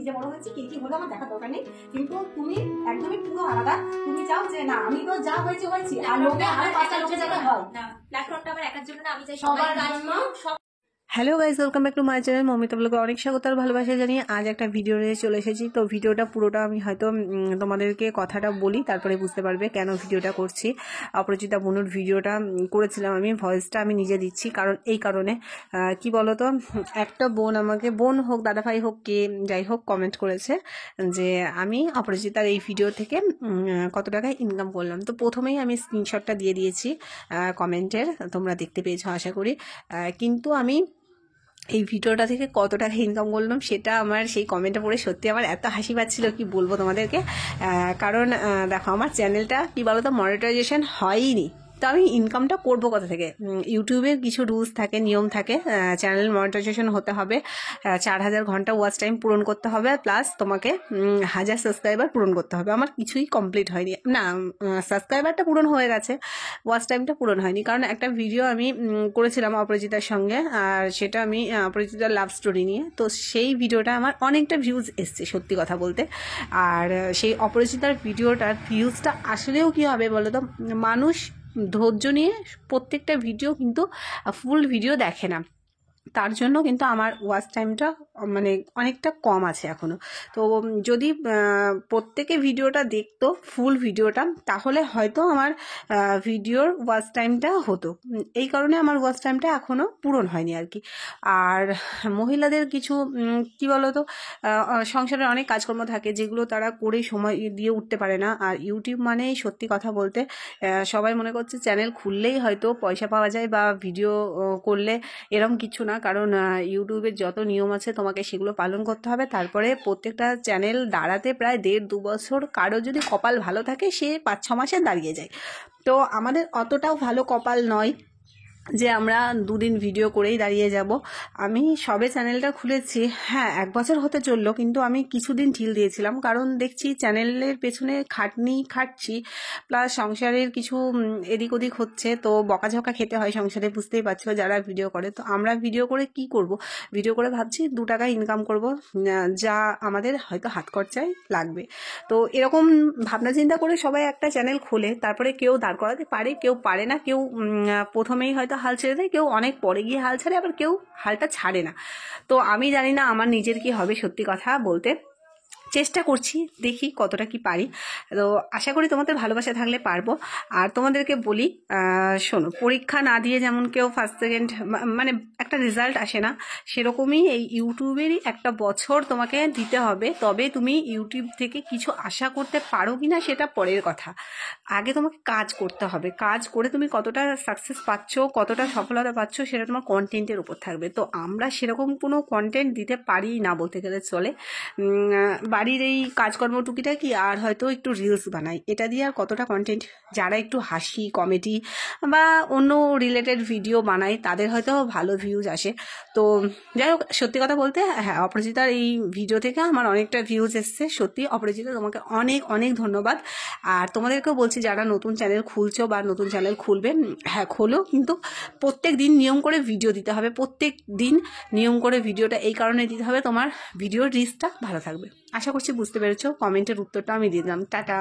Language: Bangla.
যে বড় হয়েছি কি কি হলো আমার দেখার দরকার নেই, কিন্তু তুমি একদমই পুরো আলাদা। তুমি চাও যে না আমি তো যা হয়েছে হয়েছি, আর লোকে আর পাঁচটা লোকের জায়গায় হয় না, প্ল্যাটফর্মটা আমার একার জন্য না, আমি চাই সবার জন্য। Hello guys, welcome back to my channel. Mamita ব্লগে অনেক স্বাগত আর ভালোবাসা জানিয়ে আজ একটা ভিডিও নিয়ে চলে এসেছি। তো ভিডিওটা পুরোটা আমি হয়তো তোমাদেরকে কথাটা বলি, তারপরে বুঝতে পারবে কেন ভিডিওটা করছি। অপরাজিতা বনুর ভিডিওটা করেছিলাম, আমি ভয়েসটা আমি নিজে দিচ্ছি, কারণ এই কারণে কি বলতো, একটা বোন আমাকে, বোন হোক দাদাভাই হোক কে যাই হোক, কমেন্ট করেছে যে আমি অপরাজিতার এই ভিডিও থেকে কত টাকা ইনকাম করলাম। তো প্রথমেই আমি স্ক্রিনশটটা দিয়ে দিয়েছি কমেন্টের, তোমরা দেখতে পেয়েছো আশা করি। কিন্তু আমি এই ভিডিওটা থেকে কত টাকা ইনকাম করলাম সেটা আমার সেই কমেন্টে পড়ে সত্যি আমার এত হাসি পাচ্ছিল, কি বলবো তোমাদেরকে। কারণ দেখো, আমার চ্যানেলটা কি বলতো, মনিটাইজেশন হয়নি, তো আমি ইনকামটা করবো কোথা থেকে? ইউটিউবের কিছু রুলস থাকে, নিয়ম থাকে। চ্যানেল মনিটাইজেশন হতে হবে, 4000 ঘন্টা ওয়াচ টাইম পূরণ করতে হবে, প্লাস তোমাকে 1000 সাবস্ক্রাইবার পূরণ করতে হবে। আমার কিছুই কমপ্লিট হয়নি, না সাবস্ক্রাইবারটা পূরণ হয়ে গেছে, ওয়াচ টাইমটা পূরণ হয়নি। কারণ একটা ভিডিও আমি করেছিলাম অপরাজিতার সঙ্গে, আর সেটা আমি অপরাজিতার লাভ স্টোরি নিয়ে, তো সেই ভিডিওটা আমার অনেকটা ভিউজ এসছে সত্যি কথা বলতে। আর সেই অপরাজিতার ভিডিওটার ভিউজটা আসলেও কী হবে বলো তো, মানুষ ধৈর্য নিয়ে প্রত্যেকটা ভিডিও কিন্তু ফুল ভিডিও দেখে না, তার জন্য কিন্তু আমার ওয়াচ টাইমটা মানে অনেকটা কম আছে এখনও। তো যদি প্রত্যেকে ভিডিওটা দেখতো ফুল ভিডিওটা, তাহলে হয়তো আমার ভিডিওর ওয়াচ টাইমটা হতো। এই কারণে আমার ওয়াচ টাইমটা এখনও পূরণ হয়নি আর কি। আর মহিলাদের কিছু কি বলতো, সংসারের অনেক কাজকর্ম থাকে যেগুলো তারা করে সময় দিয়ে উঠতে পারে না। আর ইউটিউব মানেই সত্যি কথা বলতে সবাই মনে করছে চ্যানেল খুললেই হয়তো পয়সা পাওয়া যায় বা ভিডিও করলে, এরকম কিছু না। কারণ ইউটিউবের যত নিয়ম আছে তোমাকে সেগুলো পালন করতে হবে, তারপরে প্রত্যেকটা চ্যানেল দাঁড়াতে প্রায় 1.5-2 বছর, কারো যদি কপাল ভালো থাকে সে 5-6 মাসে দাঁড়িয়ে যায়। তো আমাদের অতটাও ভালো কপাল নয় যে আমরা 2 দিন ভিডিও করেই দাঁড়িয়ে যাব। আমি সবে চ্যানেলটা খুলেছি, হ্যাঁ 1 বছর হতে চললো, কিন্তু আমি কিছুদিন ঢিল দিয়েছিলাম, কারণ দেখছি চ্যানেলের পেছনে খাটছি, প্লাস সংসারের কিছু এদিক ওদিক হচ্ছে, তো বকাঝকা খেতে হয় সংসারে, বুঝতেই পারছো যারা ভিডিও করে। তো আমরা ভিডিও করে কি করব, ভিডিও করে ভাবছি 2 টাকা ইনকাম করব, যা আমাদের হয়তো হাত খরচায় লাগবে। তো এরকম ভাবনা চিন্তা করে সবাই একটা চ্যানেল খোলে, তারপরে কেউ দাঁড় করাতে পারে, কেউ পারে না, কেউ প্রথমেই হয়তো হাল ছেড়ে দেয়, কেউ অনেক পরে গিয়ে হাল ছাড়ে, আবার কেউ হালটা ছাড়ে না। তো আমি জানি না আমার নিজের কি হবে, সত্যি কথা বলতে চেষ্টা করছি, দেখি কতটা কি পারি। তো আশা করি তোমাদের ভালোবাসা থাকলে পারবো। আর তোমাদেরকে বলি, শোনো, পরীক্ষা না দিয়ে যেমন কেউ ফার্স্ট সেকেন্ড মানে একটা রেজাল্ট আসে না, সেরকমই এই ইউটিউবেরই একটা বছর তোমাকে দিতে হবে, তবে তুমি ইউটিউব থেকে কিছু আশা করতে পারো কি না সেটা পরের কথা। আগে তোমাকে কাজ করতে হবে, কাজ করে তুমি কতটা সাকসেস পাচ্ছ, কতটা সফলতা পাচ্ছ, সেটা তোমার কন্টেন্টের উপর থাকবে। তো আমরা সেরকম কোনো কন্টেন্ট দিতে পারি না বলতে গেলে চলে। বাড়ির এই কাজকর্ম টুকিটাকি আর হয়তো একটু রিলস বানাই, এটা দিয়ে আর কতটা কন্টেন্ট, যারা একটু হাসি কমেডি বা অন্য রিলেটেড ভিডিও বানায় তাদের হয়তো ভালো ভিউজ আসে। তো যাই হোক, সত্যি কথা বলতে হ্যাঁ, অপরাজিতার এই ভিডিও থেকে আমার অনেকটা ভিউজ এসছে। সত্যি অপরাজিতা, তোমাকে অনেক অনেক ধন্যবাদ। আর তোমাদেরকেও বলছি, যারা নতুন চ্যানেল খুলছো বা নতুন চ্যানেল খুলবে, হ্যাঁ খোলো, কিন্তু প্রত্যেক দিন নিয়ম করে ভিডিও দিতে হবে, প্রত্যেক দিন নিয়ম করে ভিডিওটা এই কারণে দিতে হবে, তোমার ভিডিওর রিচটা ভালো থাকবে। আশা করছি বুঝতে পেরেছো, কমেন্টের উত্তরটা আমি দিয়ে দিলাম। টাটা।